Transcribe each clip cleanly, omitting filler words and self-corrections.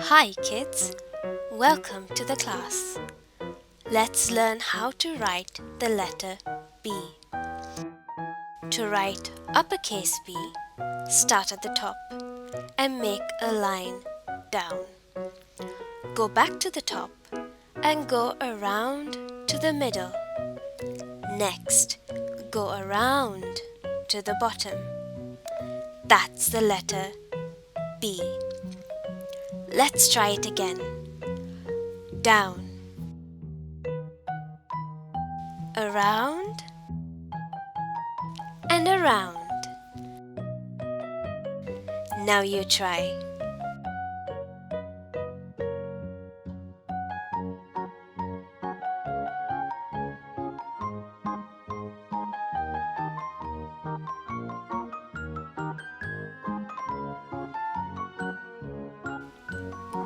Hi kids, welcome to the class. Let's learn how to write the letter B. To write uppercase B, start at the top and make a line down. Go back to the top and go around to the middle. Next, go around to the bottom. That's the letter B. Let's try it again. Down, around, and around. Now you try.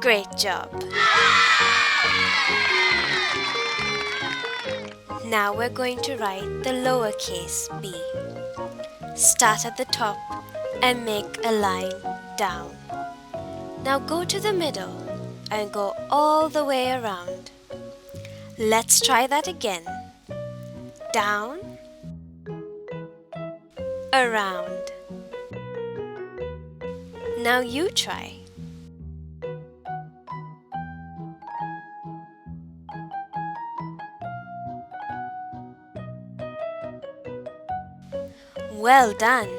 Great job! Now we're going to write the lowercase b. Start at the top and make a line down. Now go to the middle and go all the way around. Let's try that again. Down, around. Now you try. Well done!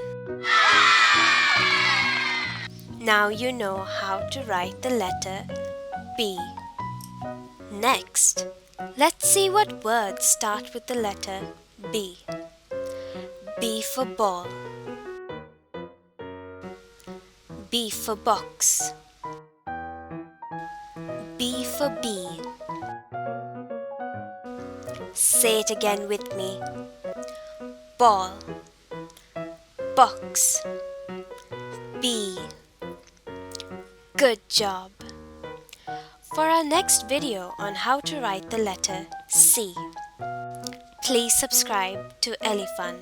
Now you know how to write the letter B. Next, let's see what words start with the letter B. B for ball. B for box. B for bee. Say it again with me. Ball, box, bee. Good job! For our next video on how to write the letter C, please subscribe to EllieFun.